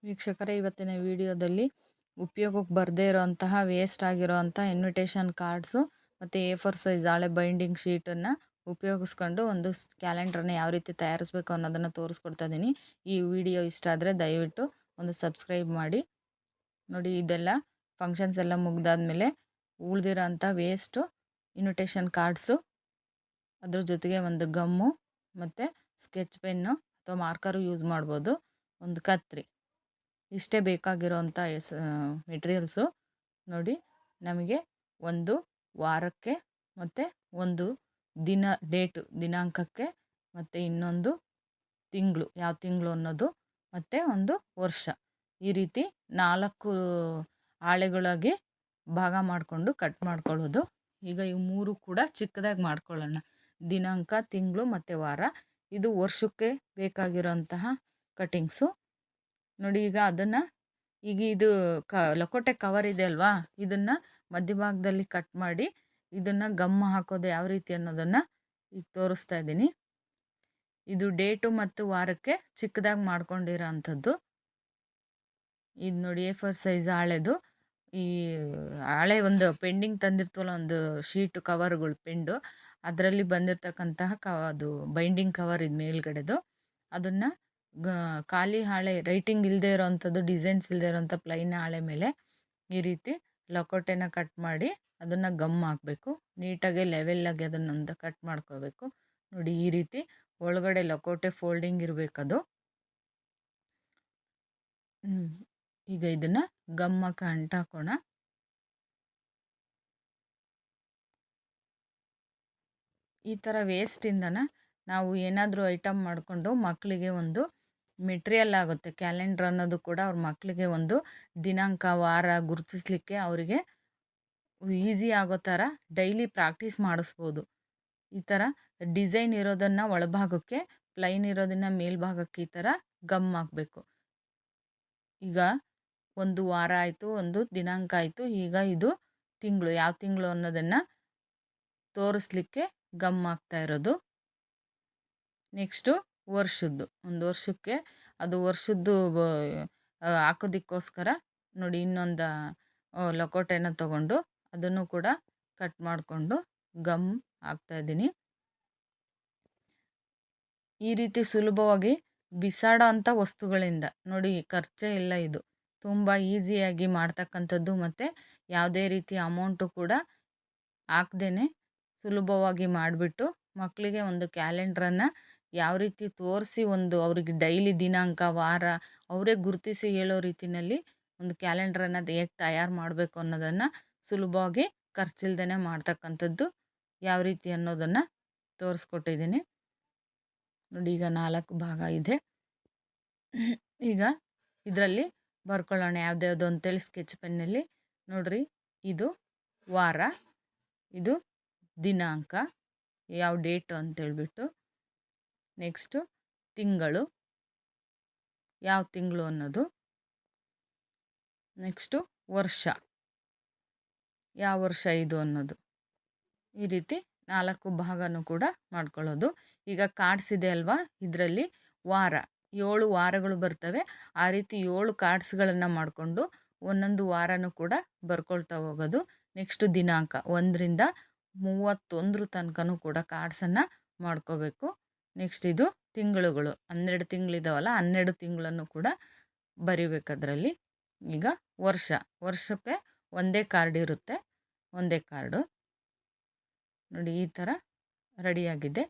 ವೀಕ್ಷಕರೇ, ಇವತ್ತಿನ ವಿಡಿಯೋದಲ್ಲಿ ಉಪಯೋಗಕ್ಕೆ ಬರದೇ ಇರೋಂತಹ ವೇಸ್ಟ್ ಆಗಿರೋಂಥ ಇನ್ವಿಟೇಷನ್ ಕಾರ್ಡ್ಸು ಮತ್ತು A4 ಸೈಜ್ ಹಾಳೆ ಬೈಂಡಿಂಗ್ ಶೀಟನ್ನು ಉಪಯೋಗಿಸ್ಕೊಂಡು ಒಂದು ಕ್ಯಾಲೆಂಡ್ರನ್ನ ಯಾವ ರೀತಿ ತಯಾರಿಸಬೇಕು ಅನ್ನೋದನ್ನು ತೋರಿಸ್ಕೊಡ್ತಾ ಇದ್ದೀನಿ. ಈ ವಿಡಿಯೋ ಇಷ್ಟ ಆದರೆ ದಯವಿಟ್ಟು ಒಂದು ಸಬ್ಸ್ಕ್ರೈಬ್ ಮಾಡಿ. ನೋಡಿ, ಇದೆಲ್ಲ ಫಂಕ್ಷನ್ಸ್ ಎಲ್ಲ ಮುಗ್ದಾದ್ಮೇಲೆ ಉಳಿದಿರೋಂಥ ವೇಸ್ಟು ಇನ್ವಿಟೇಷನ್ ಕಾರ್ಡ್ಸು, ಅದ್ರ ಜೊತೆಗೆ ಒಂದು ಗಮ್ಮು ಮತ್ತು ಸ್ಕೆಚ್ ಪೆನ್ನು ಅಥವಾ ಮಾರ್ಕರು ಯೂಸ್ ಮಾಡ್ಬೋದು, ಒಂದು ಕತ್ರಿ, ಇಷ್ಟೇ ಬೇಕಾಗಿರೋಂಥ ಮೆಟೀರಿಯಲ್ಸು. ನೋಡಿ, ನಮಗೆ ಒಂದು ವಾರಕ್ಕೆ ಮತ್ತು ಒಂದು ದಿನಾಂಕಕ್ಕೆ ಮತ್ತು ಇನ್ನೊಂದು ತಿಂಗಳು, ಯಾವ ತಿಂಗಳು ಅನ್ನೋದು, ಮತ್ತು ಒಂದು ವರ್ಷ, ಈ ರೀತಿ 4 ಹಾಳೆಗಳಾಗಿ ಭಾಗ ಮಾಡಿಕೊಂಡು ಕಟ್ ಮಾಡ್ಕೊಳ್ಳೋದು. ಈಗ ಇವು 3 ಕೂಡ ಚಿಕ್ಕದಾಗಿ ಮಾಡ್ಕೊಳ್ಳೋಣ. ದಿನಾಂಕ, ತಿಂಗಳು ಮತ್ತು ವಾರ, ಇದು ವರ್ಷಕ್ಕೆ ಬೇಕಾಗಿರೋಂತಹ ಕಟಿಂಗ್ಸು. ನೋಡಿ, ಈಗ ಇದು ಲಕೋಟೆ ಕವರ್ ಇದೆ ಅಲ್ವಾ, ಇದನ್ನು ಮಧ್ಯಭಾಗದಲ್ಲಿ ಕಟ್ ಮಾಡಿ ಇದನ್ನು ಗಮ್ ಹಾಕೋದು ಯಾವ ರೀತಿ ಅನ್ನೋದನ್ನು ಈಗ ತೋರಿಸ್ತಾ ಇದ್ದೀನಿ. ಇದು ಡೇಟು ಮತ್ತು ವಾರಕ್ಕೆ ಚಿಕ್ಕದಾಗಿ ಮಾಡ್ಕೊಂಡಿರೋ ಅಂಥದ್ದು. ಇದು ನೋಡಿ, A4 ಸೈಜ್ ಹಾಳೆದು. ಈ ಹಾಳೆ ಒಂದು ಪೆಂಡಿಂಗ್ ತಂದಿರ್ತೀವಲ್ಲ, ಒಂದು ಶೀಟು ಕವರ್ಗಳು ಪೆಂಡು, ಅದರಲ್ಲಿ ಬಂದಿರತಕ್ಕಂತಹ ಅದು ಬೈಂಡಿಂಗ್ ಕವರ್ ಇದು ಮೇಲ್ಗಡೆದು. ಅದನ್ನು ಖಾಲಿ ಹಾಳೆ, ರೈಟಿಂಗ್ ಇಲ್ಲದೆ ಇರೋವಂಥದ್ದು, ಡಿಸೈನ್ಸ್ ಇಲ್ಲದೆ ಇರೋವಂಥ ಪ್ಲೈನ್ ಹಾಳೆ ಮೇಲೆ ಈ ರೀತಿ ಲಕೋಟೆನ ಕಟ್ ಮಾಡಿ ಅದನ್ನು ಗಮ್ ಹಾಕಬೇಕು. ನೀಟಾಗಿ ಲೆವೆಲ್ಲಾಗಿ ಅದನ್ನೊಂದು ಕಟ್ ಮಾಡ್ಕೋಬೇಕು. ನೋಡಿ, ಈ ರೀತಿ ಒಳಗಡೆ ಲಕೋಟೆ ಫೋಲ್ಡಿಂಗ್ ಇರಬೇಕದು. ಈಗ ಇದನ್ನು ಗಮ್ಮಕ್ಕೆ ಅಂಟಾಕೋಣ. ಈ ಥರ ವೇಸ್ಟಿಂದನ ನಾವು ಏನಾದರೂ ಐಟಮ್ ಮಾಡಿಕೊಂಡು ಮಕ್ಕಳಿಗೆ ಒಂದು ಮೆಟೀರಿಯಲ್ ಆಗುತ್ತೆ. ಕ್ಯಾಲೆಂಡ್ರ್ ಅನ್ನೋದು ಕೂಡ ಅವ್ರ ಮಕ್ಕಳಿಗೆ ಒಂದು ದಿನಾಂಕ, ವಾರ ಗುರುತಿಸ್ಲಿಕ್ಕೆ ಅವರಿಗೆ ಈಸಿ ಆಗೋ ಥರ ಡೈಲಿ ಪ್ರಾಕ್ಟೀಸ್ ಮಾಡಿಸ್ಬೋದು. ಈ ಥರ ಡಿಸೈನ್ ಇರೋದನ್ನು ಒಳಭಾಗಕ್ಕೆ, ಪ್ಲೈನ್ ಇರೋದನ್ನು ಮೇಲ್ಭಾಗಕ್ಕೆ ಈ ಥರ ಗಮ್ ಹಾಕಬೇಕು. ಈಗ ಒಂದು ವಾರ ಆಯಿತು, ಒಂದು ದಿನಾಂಕ ಆಯಿತು. ಈಗ ಇದು ತಿಂಗಳು, ಯಾವ ತಿಂಗಳು ಅನ್ನೋದನ್ನು ತೋರಿಸ್ಲಿಕ್ಕೆ ಗಮ್ ಹಾಕ್ತಾ ಇರೋದು. ನೆಕ್ಸ್ಟು ವರ್ಷದ್ದು, ಒಂದು ವರ್ಷಕ್ಕೆ ಅದು ವರ್ಷದ್ದು ಹಾಕೋದಕ್ಕೋಸ್ಕರ ನೋಡಿ, ಇನ್ನೊಂದು ಲಕೋಟೆನ ತಗೊಂಡು ಅದನ್ನು ಕೂಡ ಕಟ್ ಮಾಡಿಕೊಂಡು ಗಮ್ ಹಾಕ್ತಾಯಿದ್ದೀನಿ. ಈ ರೀತಿ ಸುಲಭವಾಗಿ ಬಿಸಾಡೋ ಅಂಥ ವಸ್ತುಗಳಿಂದ ನೋಡಿ, ಖರ್ಚೇ ಇಲ್ಲ, ಇದು ತುಂಬ ಈಸಿಯಾಗಿ ಮಾಡ್ತಕ್ಕಂಥದ್ದು, ಮತ್ತು ಯಾವುದೇ ರೀತಿ ಅಮೌಂಟು ಕೂಡ ಹಾಕ್ದೇ ಸುಲಭವಾಗಿ ಮಾಡಿಬಿಟ್ಟು ಮಕ್ಕಳಿಗೆ ಒಂದು ಕ್ಯಾಲೆಂಡ್ರನ್ನು ಯಾವ ರೀತಿ ತೋರಿಸಿ, ಒಂದು ಅವ್ರಿಗೆ ಡೈಲಿ ದಿನಾಂಕ, ವಾರ ಅವರೇ ಗುರುತಿಸಿ ಹೇಳೋ ರೀತಿಯಲ್ಲಿ ಒಂದು ಕ್ಯಾಲೆಂಡ್ರನ್ನು ಹೇಗೆ ತಯಾರು ಮಾಡಬೇಕು ಅನ್ನೋದನ್ನು ಸುಲಭವಾಗಿ ಖರ್ಚಿಲ್ದೇ ಮಾಡ್ತಕ್ಕಂಥದ್ದು ಯಾವ ರೀತಿ ಅನ್ನೋದನ್ನು ತೋರಿಸ್ಕೊಟ್ಟಿದ್ದೀನಿ. ನೋಡಿ, ಈಗ 4 ಭಾಗ ಇದೆ. ಈಗ ಇದರಲ್ಲಿ ಬರ್ಕೊಳ್ಳೋಣ ಯಾವುದ್ಯಾವುದು ಅಂತೇಳಿ ಸ್ಕೆಚ್ ಪೆನ್ನಲ್ಲಿ. ನೋಡ್ರಿ, ಇದು ವಾರ, ಇದು ದಿನಾಂಕ, ಯಾವ ಡೇಟು ಅಂತೇಳ್ಬಿಟ್ಟು, ನೆಕ್ಸ್ಟು ತಿಂಗಳು, ಯಾವ ತಿಂಗಳು ಅನ್ನೋದು, ನೆಕ್ಸ್ಟು ವರ್ಷ, ಯಾವ ವರ್ಷ ಇದು ಅನ್ನೋದು. ಈ ರೀತಿ 4 ಭಾಗನೂ ಕೂಡ ಮಾಡ್ಕೊಳ್ಳೋದು. ಈಗ ಕಾರ್ಡ್ಸ್ ಇದೆ ಅಲ್ವಾ, ಇದರಲ್ಲಿ ವಾರ, 7 ವಾರಗಳು ಬರ್ತವೆ. ಆ ರೀತಿ 7 ಕಾರ್ಡ್ಸ್ಗಳನ್ನು ಮಾಡಿಕೊಂಡು ಒಂದೊಂದು ವಾರನೂ ಕೂಡ ಬರ್ಕೊಳ್ತಾ ಹೋಗೋದು. ನೆಕ್ಸ್ಟು ದಿನಾಂಕ, 1ರಿಂದ 31 ತನಕನೂ ಕೂಡ ಕಾರ್ಡ್ಸನ್ನು ಮಾಡ್ಕೋಬೇಕು. ನೆಕ್ಸ್ಟ್ ಇದು ತಿಂಗಳುಗಳು, 12 ತಿಂಗಳಿದಾವಲ್ಲ, 12 ತಿಂಗಳನ್ನು ಕೂಡ ಬರಿಬೇಕು ಅದರಲ್ಲಿ. ಈಗ ವರ್ಷಕ್ಕೆ ಒಂದೇ ಕಾರ್ಡ್ ಇರುತ್ತೆ, ಒಂದೇ ಕಾರ್ಡು. ನೋಡಿ, ಈ ಥರ ರೆಡಿಯಾಗಿದೆ.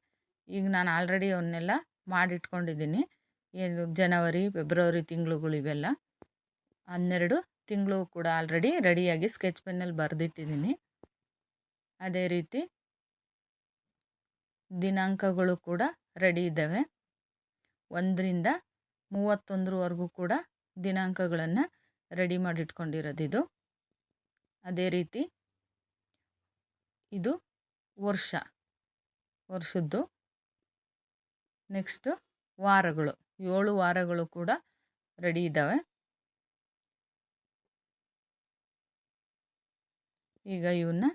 ಈಗ ನಾನು ಆಲ್ರೆಡಿ ಅವನ್ನೆಲ್ಲ ಮಾಡಿಟ್ಕೊಂಡಿದ್ದೀನಿ. ಏನು ಜನವರಿ, ಫೆಬ್ರವರಿ ತಿಂಗಳುಗಳು ಇವೆಲ್ಲ 12 ತಿಂಗಳು ಕೂಡ ಆಲ್ರೆಡಿ ರೆಡಿಯಾಗಿ ಸ್ಕೆಚ್ ಪೆನ್ನಲ್ಲಿ ಬರೆದಿಟ್ಟಿದ್ದೀನಿ. ಅದೇ ರೀತಿ ದಿನಾಂಕಗಳು ಕೂಡ ರೆಡಿ ಇದ್ದಾವೆ. 1ರಿಂದ 31ವರೆಗೂ ಕೂಡ ದಿನಾಂಕಗಳನ್ನು ರೆಡಿ ಮಾಡಿಟ್ಕೊಂಡಿರೋದಿದು. ಅದೇ ರೀತಿ ಇದು ವರ್ಷದ್ದು. ನೆಕ್ಸ್ಟು ವಾರಗಳು, 7 ವಾರಗಳು ಕೂಡ ರೆಡಿ ಇದ್ದಾವೆ. ಈಗ ಇವನ್ನ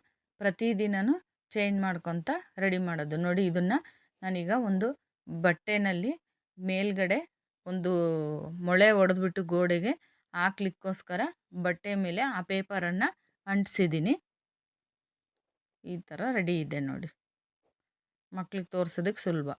ಪ್ರತಿದಿನವೂ ಚೇಂಜ್ ಮಾಡ್ಕೊತ ರೆಡಿ ಮಾಡೋದು. ನೋಡಿ, ಇದನ್ನು ನಾನೀಗ ಒಂದು ಬಟ್ಟೆನಲ್ಲಿ ಮೇಲ್ಗಡೆ ಒಂದು ಮೊಳೆ ಹೊಡೆದ್ಬಿಟ್ಟು ಗೋಡೆಗೆ ಹಾಕ್ಲಿಕ್ಕೋಸ್ಕರ ಬಟ್ಟೆ ಮೇಲೆ ಆ ಪೇಪರನ್ನು ಅಂಟಿಸಿದ್ದೀನಿ. ಈ ಥರ ರೆಡಿ ಇದೆ ನೋಡಿ. ಮಕ್ಳಿಗೆ ತೋರ್ಸೋದಕ್ಕೆ ಸುಲಭ.